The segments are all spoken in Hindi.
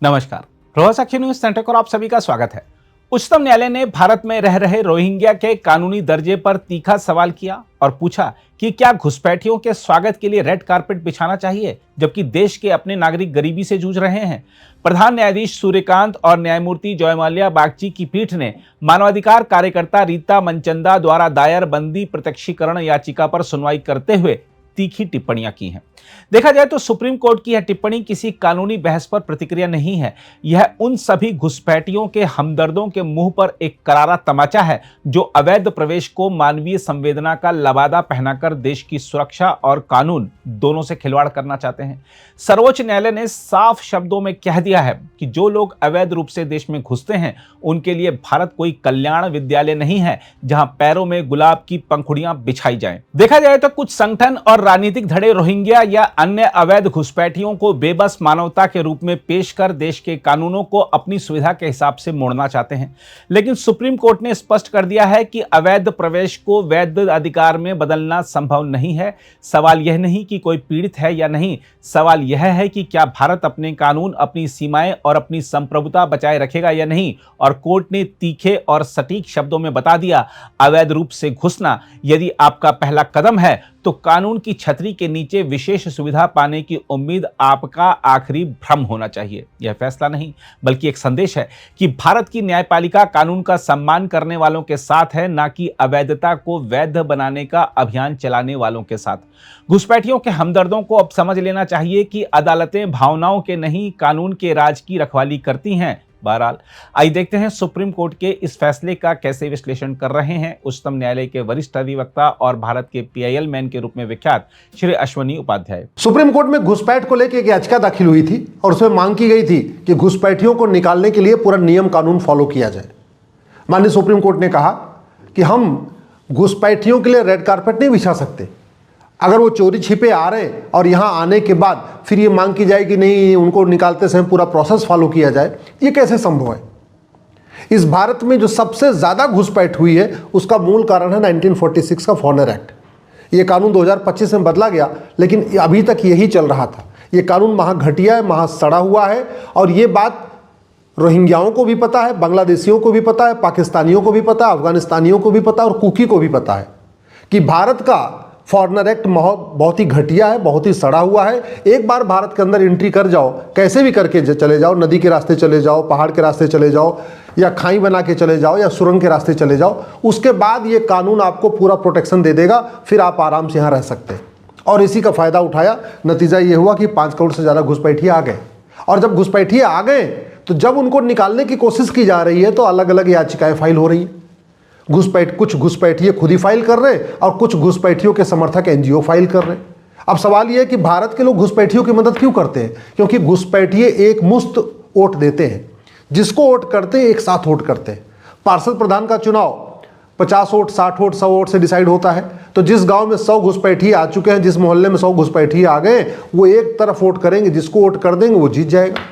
नमस्कार, प्रभात साक्षी न्यूज सेंटर पर आप सभी का स्वागत है। उच्चतम न्यायालय ने भारत में रह रहे रोहिंग्या के कानूनी दर्जे पर तीखा सवाल किया और पूछा कि क्या घुसपैठियों के स्वागत के लिए रेड कारपेट बिछाना चाहिए, जबकि देश के अपने नागरिक गरीबी से जूझ रहे हैं। प्रधान न्यायाधीश सूर्यकांत और न्यायमूर्ति जयमाल्या बागची की पीठ ने मानवाधिकार कार्यकर्ता रीता मनचंदा द्वारा दायर बंदी प्रत्यक्षीकरण याचिका पर सुनवाई करते हुए तीखी टिप्पणियां की हैं। देखा जाए तो सुप्रीम कोर्ट की यह टिप्पणी किसी कानूनी बहस पर प्रतिक्रिया नहीं है। यह उन सभी घुसपैठियों के हमदर्दों के मुंह पर एक करारा तमाचा है जो अवैध प्रवेश को मानवीय संवेदना का लबादा पहनाकर देश की सुरक्षा और कानून दोनों से खिलवाड़ करना चाहते हैं। सर्वोच्च न्यायालय ने साफ शब्दों में कह दिया है कि जो लोग अवैध रूप से देश में घुसते हैं उनके लिए भारत कोई कल्याण विद्यालय नहीं है जहां पैरों में गुलाब की पंखुड़ियां बिछाई जाएं। देखा जाए तो कुछ संगठन और राजनीतिक धड़े रोहिंग्या या अन्य अवैध घुसपैठियों को बेबस मानवता के रूप में पेश कर देश के कानूनों को अपनी सुविधा के हिसाब से मोड़ना चाहते हैं। लेकिन सुप्रीम कोर्ट ने स्पष्ट कर दिया है कि अवैध प्रवेश को वैध अधिकार में बदलना संभव नहीं है। सवाल यह नहीं कि कोई पीड़ित है या नहीं, सवाल यह है कि क्या भारत अपने कानून, अपनी सीमाएं और अपनी संप्रभुता बचाए रखेगा या नहीं। और कोर्ट ने तीखे और सटीक शब्दों में बता दिया, अवैध रूप से घुसना यदि आपका पहला कदम है तो कानून की छतरी के नीचे विशेष सुविधा पाने की उम्मीद आपका आखिरी भ्रम होना चाहिए। यह फैसला नहीं बल्कि एक संदेश है कि भारत की न्यायपालिका कानून का सम्मान करने वालों के साथ है, ना कि अवैधता को वैध बनाने का अभियान चलाने वालों के साथ। घुसपैठियों के हमदर्दों को अब समझ लेना चाहिए कि अदालतें भावनाओं के नहीं, कानून के राज की रखवाली करती हैं। बहरहाल आइए देखते हैं सुप्रीम कोर्ट के इस फैसले का कैसे विश्लेषण कर रहे हैं उच्चतम न्यायालय के वरिष्ठ अधिवक्ता और भारत के PIL मैन के रूप में विख्यात श्री अश्वनी उपाध्याय। सुप्रीम कोर्ट में घुसपैठ को लेकर एक याचिका दाखिल हुई थी और उसमें मांग की गई थी कि घुसपैठियों को निकालने के लिए पूरा नियम कानून फॉलो किया जाए। माननीय सुप्रीम कोर्ट ने कहा कि हम घुसपैठियों के लिए रेड कारपेट नहीं बिछा सकते। अगर वो चोरी छिपे आ रहे और यहाँ आने के बाद फिर ये मांग की जाए कि नहीं, उनको निकालते समय पूरा प्रोसेस फॉलो किया जाए, ये कैसे संभव है। इस भारत में जो सबसे ज़्यादा घुसपैठ हुई है उसका मूल कारण है 1946 का फॉरेनर एक्ट। ये कानून 2025 में बदला गया लेकिन अभी तक यही चल रहा था। ये कानून महा घटिया है, महा सड़ा हुआ है और ये बात रोहिंग्याओं को भी पता है, बांग्लादेशियों को भी पता है, पाकिस्तानियों को भी पता है, अफगानिस्तानियों को भी पता है और कुकी को भी पता है कि भारत का फॉरेनर एक्ट बहुत ही घटिया है, बहुत ही सड़ा हुआ है। एक बार भारत के अंदर एंट्री कर जाओ, कैसे भी करके चले जाओ, नदी के रास्ते चले जाओ, पहाड़ के रास्ते चले जाओ या खाई बना के चले जाओ या सुरंग के रास्ते चले जाओ, उसके बाद ये कानून आपको पूरा प्रोटेक्शन दे देगा, फिर आप आराम से यहाँ रह सकते हैं। और इसी का फ़ायदा उठाया, नतीजा ये हुआ कि 5 करोड़ से ज़्यादा घुसपैठिए आ गए। और जब घुसपैठिए आ गए तो जब उनको निकालने की कोशिश की जा रही है तो अलग अलग याचिकाएँ फाइल हो रही हैं। कुछ घुसपैठिए खुद ही फाइल कर रहे हैं और कुछ घुसपैठियों के समर्थक NGO फाइल कर रहे हैं। अब सवाल यह है कि भारत के लोग घुसपैठियों की मदद क्यों करते हैं? क्योंकि घुसपैठिए एक मुफ्त वोट देते हैं, जिसको वोट करते हैं एक साथ वोट करते हैं। पार्षद प्रधान का चुनाव 50 वोट, 60 वोट, 100 वोट से डिसाइड होता है। तो जिस गांव में 100 घुसपैठिए आ चुके हैं, जिस मोहल्ले में 100 घुसपैठिए आ गए, वो एक तरफ वोट करेंगे, जिसको वोट कर देंगे वो जीत जाएगा।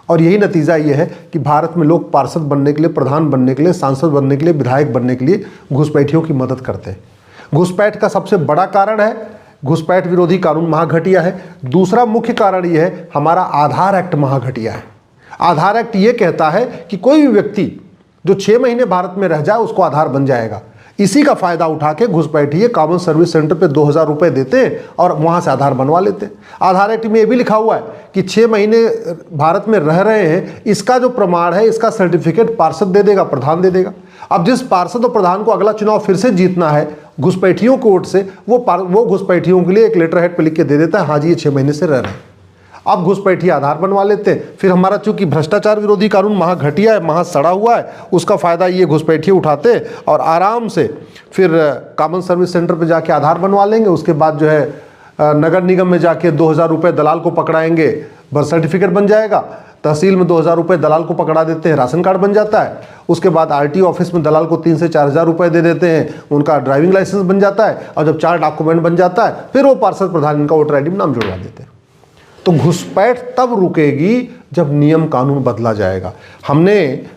और यही नतीजा ये है कि भारत में लोग पार्षद बनने के लिए, प्रधान बनने के लिए, सांसद बनने के लिए, विधायक बनने के लिए घुसपैठियों की मदद करते हैं। घुसपैठ का सबसे बड़ा कारण है घुसपैठ विरोधी कानून महाघटिया है। दूसरा मुख्य कारण यह है हमारा आधार एक्ट महाघटिया है। आधार एक्ट ये कहता है कि कोई भी व्यक्ति जो 6 महीने भारत में रह जाए उसको आधार बन जाएगा। इसी का फायदा उठा के घुसपैठिए कॉमन सर्विस सेंटर पे 2000 रुपये देते हैं और वहाँ से आधार बनवा लेते हैं। आधार एक्ट में ये भी लिखा हुआ है कि 6 महीने भारत में रह रहे हैं, इसका जो प्रमाण है, इसका सर्टिफिकेट पार्षद दे देगा, प्रधान दे देगा। अब जिस पार्षद और प्रधान को अगला चुनाव फिर से जीतना है घुसपैठियों को वोट से, वो घुसपैठियों के लिए एक लेटर हेड पर लिख के दे देता है, हाँ जी ये 6 महीने से रह रहे हैं। अब घुसपैठिए आधार बनवा लेते हैं। फिर हमारा चूंकि भ्रष्टाचार विरोधी कानून महा घटिया है, महा सड़ा हुआ है, उसका फ़ायदा ये घुसपैठिए उठाते हैं और आराम से फिर कॉमन सर्विस सेंटर पे जाके आधार बनवा लेंगे। उसके बाद जो है नगर निगम में जाके 2000 रुपये दलाल को पकड़ाएंगे, बर्थ सर्टिफिकेट बन जाएगा। तहसील में 2000 रुपये दलाल को पकड़ा देते हैं, राशन कार्ड बन जाता है। उसके बाद RTO ऑफिस में दलाल को 3 से 4000 रुपये दे देते हैं, उनका ड्राइविंग लाइसेंस बन जाता है। और जब 4 डॉक्यूमेंट बन जाता है फिर वो पार्षद प्रधान इनका वोटर ID में नाम जुड़वा देते हैं। तो घुसपैठ तब रुकेगी जब नियम कानून बदला जाएगा। हमने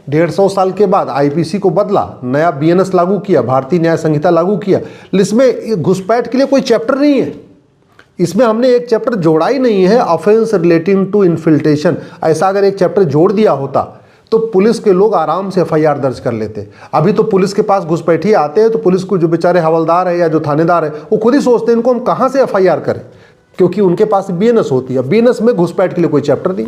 150 साल के बाद IPC को बदला, नया BNS लागू किया, भारतीय न्याय संहिता लागू किया, इसमें घुसपैठ के लिए कोई चैप्टर नहीं है। इसमें हमने एक चैप्टर जोड़ा ही नहीं है, ऑफेंस रिलेटिंग टू इन्फिल्ट्रेशन। ऐसा अगर एक चैप्टर जोड़ दिया होता तो पुलिस के लोग आराम से एफआईआर दर्ज कर लेते। अभी तो पुलिस के पास घुसपैठिए आते हैं तो पुलिस को जो बेचारे हवलदार है या जो थानेदार है वो खुद ही सोचते हैं इनको हम कहाँ से एफआईआर करें, क्योंकि उनके पास बीएनएस होती है। बीएनएस में घुसपैठ के लिए कोई चैप्टर नहीं।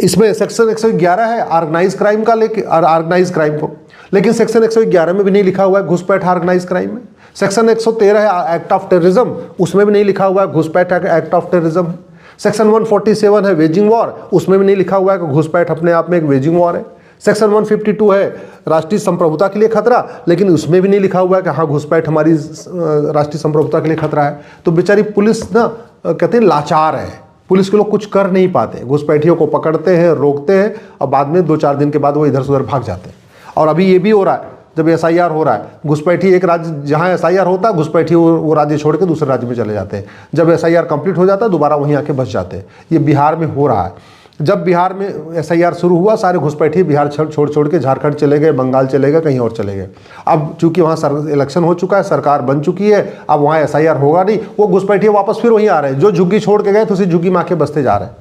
इसमें सेक्शन 111 है ऑर्गेनाइज क्राइम का, लेकिन ऑर्गेनाइज क्राइम को, लेकिन सेक्शन 111 में भी नहीं लिखा हुआ है घुसपैठ ऑर्गेनाइज क्राइम में। सेक्शन 113 है एक्ट ऑफ टेररिज्म, उसमें भी नहीं लिखा हुआ है घुसपैठ एक्ट ऑफ टेररिज्म। सेक्शन 147 है वेजिंग वॉर, उसमें भी नहीं लिखा हुआ है कि घुसपैठ अपने आप में एक वेजिंग वॉर है। सेक्शन 152 है राष्ट्रीय संप्रभुता के लिए खतरा, लेकिन उसमें भी नहीं लिखा हुआ है कि हाँ घुसपैठ हमारी राष्ट्रीय संप्रभुता के लिए खतरा है। तो बेचारी पुलिस ना कहते हैं लाचार है, पुलिस के लोग कुछ कर नहीं पाते, घुसपैठियों को पकड़ते हैं, रोकते हैं और बाद में 2-4 दिन के बाद वो इधर से उधर भाग जाते हैं। और अभी ये भी हो रहा है, जब एसआईआर हो रहा है, घुसपैठी एक राज्य जहाँ एसआईआर होता है घुसपैठी वो राज्य छोड़ के दूसरे राज्य में चले जाते हैं। जब एसआईआर कंप्लीट हो जाता है दोबारा वहीं आके बस जाते हैं। ये बिहार में हो रहा है। जब बिहार में एसआईआर शुरू हुआ सारे घुसपैठी बिहार छोड़ के झारखंड चले गए, बंगाल चले गए, कहीं और चले गए। अब चूंकि वहाँ इलेक्शन हो चुका है, सरकार बन चुकी है, अब वहाँ एसआईआर होगा नहीं, वो घुसपैठी वापस फिर वहीं आ रहे हैं। जो झुग्गी छोड़ के गए तो उसी झुग्गी में आके बसते जा रहे हैं।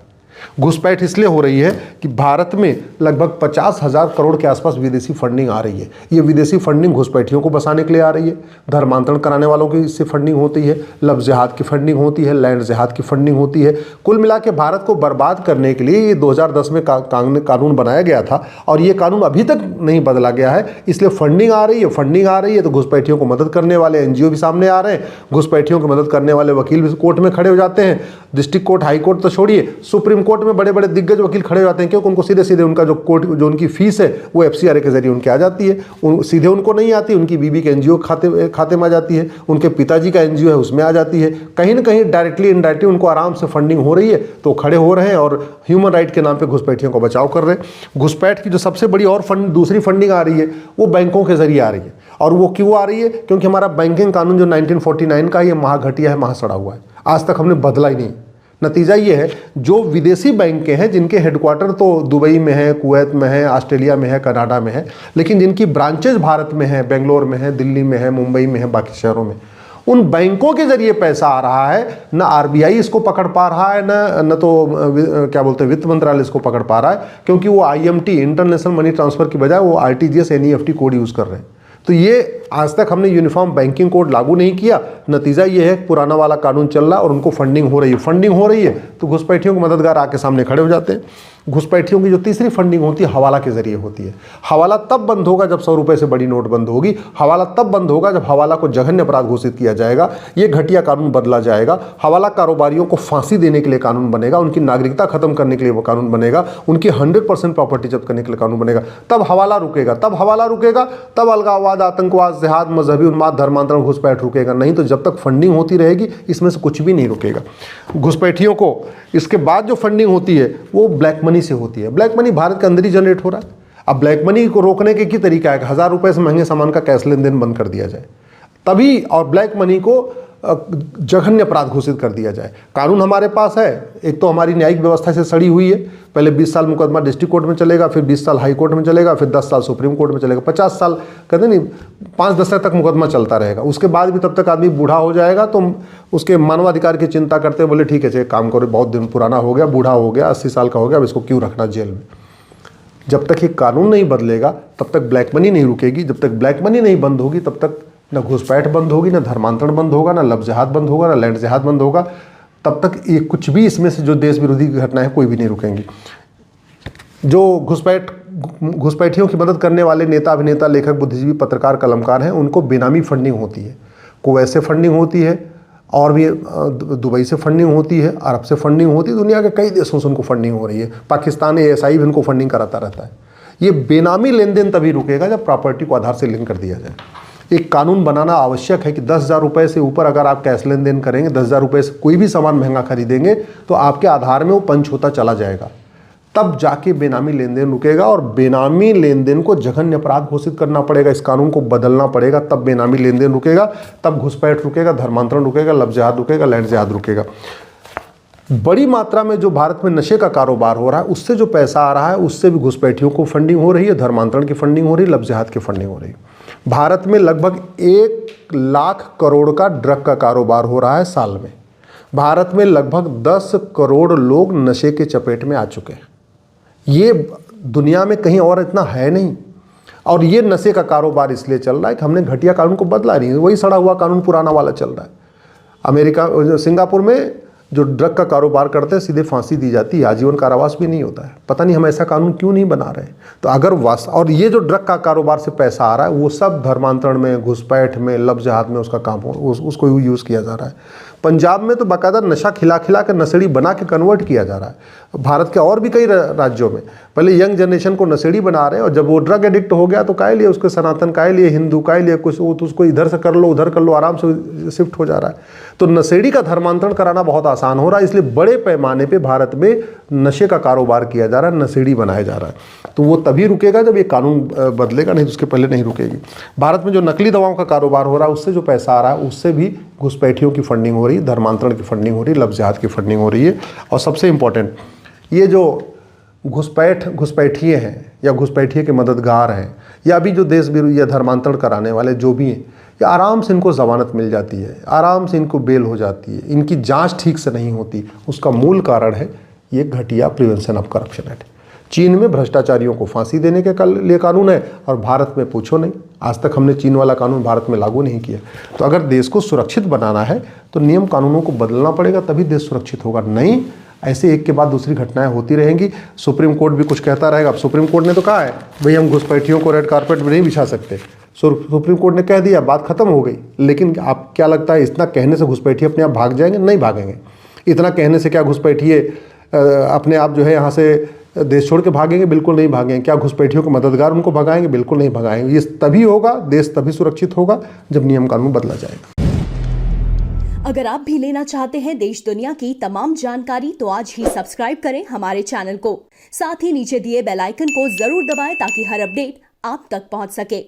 घुसपैठ इसलिए हो रही है कि भारत में लगभग 50,000 करोड़ के आसपास विदेशी फंडिंग आ रही है। ये विदेशी फंडिंग घुसपैठियों को बसाने के लिए आ रही है, धर्मांतरण कराने वालों की इससे फंडिंग होती है, लव जिहाद की फंडिंग होती है, लैंड जिहाद की फंडिंग होती है। कुल मिला के भारत को बर्बाद करने के लिए ये 2010 में कानून बनाया गया था और ये कानून अभी तक नहीं बदला गया है। इसलिए फंडिंग आ रही है तो घुसपैठियों को मदद करने वाले एनजीओ भी सामने आ रहे हैं, घुसपैठियों की मदद करने वाले वकील भी कोर्ट में खड़े हो जाते हैं। डिस्ट्रिक्ट कोर्ट, हाई कोर्ट तो छोड़िए, सुप्रीम कोर्ट में बड़े बड़े दिग्गज वकील खड़े हो जाते हैं, क्योंकि उनको सीधे सीधे उनका जो कोर्ट जो उनकी फीस है वो एफसीआरए के जरिए उनके आ जाती है। सीधे उनको नहीं आती, उनकी बीबी के एनजीओ खाते में आ जाती है, उनके पिताजी का एनजीओ है उसमें आ जाती है। कहीं ना कहीं डायरेक्टली इनडायरेक्टली उनको आराम से फंडिंग हो रही है, तो खड़े हो रहे हैं और ह्यूमन राइट के नाम पर घुसपैठियों का बचाव कर रहे हैं। घुसपैठ की जो सबसे बड़ी और दूसरी फंडिंग आ रही है वो बैंकों के जरिए आ रही है। और वो क्यों आ रही है? क्योंकि हमारा बैंकिंग कानून जो 1949 का है ये महाघटिया है, महासड़ा हुआ है, आज तक हमने बदला ही नहीं। नतीजा ये है जो विदेशी बैंकें हैं जिनके हेडक्वार्टर तो दुबई में है, कुवैत में है, ऑस्ट्रेलिया में है, कनाडा में है, लेकिन जिनकी ब्रांचेज भारत में है, बेंगलोर में है, दिल्ली में है, मुंबई में है, बाकी शहरों में, उन बैंकों के जरिए पैसा आ रहा है। न आरबीआई इसको पकड़ पा रहा है, न तो क्या बोलते हैं वित्त मंत्रालय इसको पकड़ पा रहा है, क्योंकि वो आईएमटी इंटरनेशनल मनी ट्रांसफर की बजाय वो आरटीजीएस एनईएफटी कोड यूज़ कर रहे हैं। तो ये आज तक हमने यूनिफॉर्म बैंकिंग कोड लागू नहीं किया। नतीजा ये है पुराना वाला कानून चल रहा है और उनको फंडिंग हो रही है तो घुसपैठियों के मददगार आके सामने खड़े हो जाते हैं। घुसपैठियों की जो तीसरी फंडिंग होती है हवाला के जरिए होती है। हवाला तब बंद होगा जब 100 रुपये से बड़ी नोट बंद होगी। हवाला तब बंद होगा जब हवाला को जघन्य अपराध घोषित किया जाएगा, ये घटिया कानून बदला जाएगा। हवाला कारोबारियों को फांसी देने के लिए कानून बनेगा, उनकी नागरिकता खत्म करने के लिए वो कानून बनेगा, उनकी 100% प्रॉपर्टी जब्त करने के लिए कानून बनेगा। तब हवाला रुकेगा, तब अलगाववाद, आतंकवाद, जिहाद, मजहबी उन्माद, धर्मांतरण, घुसपैठ रुकेगा। नहीं तो जब तक फंडिंग होती रहेगी इसमें से कुछ भी नहीं रुकेगा। घुसपैठियों को इसके बाद जो फंडिंग होती है वो ब्लैक मनी से होती है। ब्लैक मनी भारत के अंदर ही जनरेट हो रहा है। अब ब्लैक मनी को रोकने के की तरीका है कि 1000 रुपये से महंगे सामान का कैश लेन देन बंद कर दिया जाए तभी, और ब्लैक मनी को जघन्य अपराध घोषित कर दिया जाए। कानून हमारे पास है, एक तो हमारी न्यायिक व्यवस्था से सड़ी हुई है। पहले 20 साल मुकदमा डिस्ट्रिक्ट कोर्ट में चलेगा, फिर 20 साल हाई कोर्ट में चलेगा, फिर 10 साल सुप्रीम कोर्ट में चलेगा, 50 साल कहते नहीं 5 दशक तक मुकदमा चलता रहेगा। उसके बाद भी तब तक आदमी बूढ़ा हो जाएगा तो उसके मानवाधिकार की चिंता करते बोले ठीक है चलिए काम करो, बहुत दिन पुराना हो गया, बूढ़ा हो गया, 80 साल का हो गया, अब इसको क्यों रखना जेल में। जब तक ये कानून नहीं बदलेगा तब तक ब्लैक मनी नहीं रुकेगी। जब तक ब्लैक मनी नहीं बंद होगी तब तक न घुसपैठ बंद होगी, न धर्मांतरण बंद होगा, न लव जिहाद बंद होगा, न लैंड जिहाद बंद होगा। तब तक ये कुछ भी इसमें से जो देश विरोधी घटनाएं कोई भी नहीं रुकेंगी। जो घुसपैठियों की मदद करने वाले नेता, अभिनेता, लेखक, बुद्धिजीवी, पत्रकार, कलमकार हैं उनको बेनामी फंडिंग होती है। कुवैत से फंडिंग होती है और भी दुबई से फंडिंग होती है, अरब से फंडिंग होती है, दुनिया के कई देशों से उनको फंडिंग हो रही है। पाकिस्तान ASI भी उनको फंडिंग कराता रहता है। ये बेनामी लेन देन तभी रुकेगा जब प्रॉपर्टी को आधार से लिंक कर दिया जाए। एक कानून बनाना आवश्यक है कि 10,000 रुपये से ऊपर अगर आप कैश लेन देन करेंगे, 10,000 रुपये से कोई भी सामान महंगा खरीदेंगे तो आपके आधार में वो पंच होता चला जाएगा, तब जाके बेनामी लेन देन रुकेगा। और बेनामी लेन देन को जघन्य अपराध घोषित करना पड़ेगा, इस कानून को बदलना पड़ेगा, तब बेनामी लेन देन रुकेगा, तब घुसपैठ रुकेगा, धर्मांतरण रुकेगा, लव जिहाद रुकेगा, लैंड जिहाद रुकेगा। बड़ी मात्रा में जो भारत में नशे का कारोबार हो रहा है उससे जो पैसा आ रहा है उससे भी घुसपैठियों को फंडिंग हो रही है, धर्मांतरण की फंडिंग हो रही है, लव जिहाद की फंडिंग हो रही है। भारत में लगभग 1 लाख करोड़ का ड्रग का कारोबार हो रहा है साल में। भारत में लगभग 10 करोड़ लोग नशे के चपेट में आ चुके हैं। ये दुनिया में कहीं और इतना है नहीं। और ये नशे का कारोबार इसलिए चल रहा है कि हमने घटिया कानून को बदला नहीं, वही सड़ा हुआ कानून पुराना वाला चल रहा है। अमेरिका, सिंगापुर में जो ड्रग का कारोबार करते हैं सीधे फांसी दी जाती है, आजीवन कारावास भी नहीं होता है। पता नहीं हम ऐसा कानून क्यों नहीं बना रहे। तो अगर और ये जो ड्रग का कारोबार से पैसा आ रहा है वो सब धर्मांतरण में, घुसपैठ में, लफ्ज़ जिहाद में उसका काम हो, उसको यूज़ किया जा रहा है। पंजाब में तो बाकायदा नशा खिला खिला कर नशेड़ी बना के कन्वर्ट किया जा रहा है। भारत के और भी कई राज्यों में पहले यंग जनरेशन को नशेड़ी बना रहे हैं, और जब वो ड्रग एडिक्ट हो गया तो काय लिए उसके सनातन, काय लिए हिंदू, काय लिए कुछ, तो उसको इधर से कर लो उधर कर लो, आराम से शिफ्ट हो जा रहा है। तो नशेड़ी का धर्मांतरण कराना बहुत आसान हो रहा है, इसलिए बड़े पैमाने पर भारत में नशे का कारोबार किया जा रहा है, नशेड़ी बनाया जा रहा है। तो वो तभी रुकेगा जब ये कानून बदलेगा, नहीं तो उसके पहले नहीं रुकेगी। भारत में जो नकली दवाओं का कारोबार हो रहा है उससे जो पैसा आ रहा है उससे भी घुसपैठियों की फंडिंग हो रही है, धर्मांतरण की फंडिंग हो रही है, लफ्ज़ जिहाद की फंडिंग हो रही है। और सबसे इम्पोर्टेंट, ये जो घुसपैठिए हैं या घुसपैठिए के मददगार हैं या अभी जो देश विरोधी या धर्मांतरण कराने वाले जो भी हैं, ये आराम से इनको ज़मानत मिल जाती है, आराम से इनको बेल हो जाती है, इनकी जांच ठीक से नहीं होती। उसका मूल कारण है ये घटिया प्रिवेंशन ऑफ करप्शन एक्ट। चीन में भ्रष्टाचारियों को फांसी देने के लिए कानून है और भारत में पूछो नहीं, आज तक हमने चीन वाला कानून भारत में लागू नहीं किया। तो अगर देश को सुरक्षित बनाना है तो नियम कानूनों को बदलना पड़ेगा, तभी देश सुरक्षित होगा। नहीं ऐसे एक के बाद दूसरी घटनाएं होती रहेंगी। सुप्रीम कोर्ट भी कुछ कहता रहेगा। अब सुप्रीम कोर्ट ने तो कहा है भाई हम घुसपैठियों को रेड कारपेट में नहीं बिछा सकते, सुप्रीम कोर्ट ने कह दिया, बात खत्म हो गई। लेकिन आप क्या लगता है इतना कहने से घुसपैठिए अपने आप भाग जाएंगे? नहीं भागेंगे। इतना कहने से क्या घुसपैठिए अपने आप जो है यहाँ से देश छोड़ के भागेंगे? बिल्कुल नहीं भागेंगे। क्या घुसपैठियों के मददगार उनको भगाएंगे? बिल्कुल नहीं भगाएंगे। ये तभी होगा, देश तभी सुरक्षित होगा जब नियम कानून बदला जाएगा। अगर आप भी लेना चाहते हैं देश दुनिया की तमाम जानकारी तो आज ही सब्सक्राइब करें हमारे चैनल को। साथ ही नीचे दिए बेल आइकन को जरूर दबाएं ताकि हर अपडेट आप तक पहुंच सके।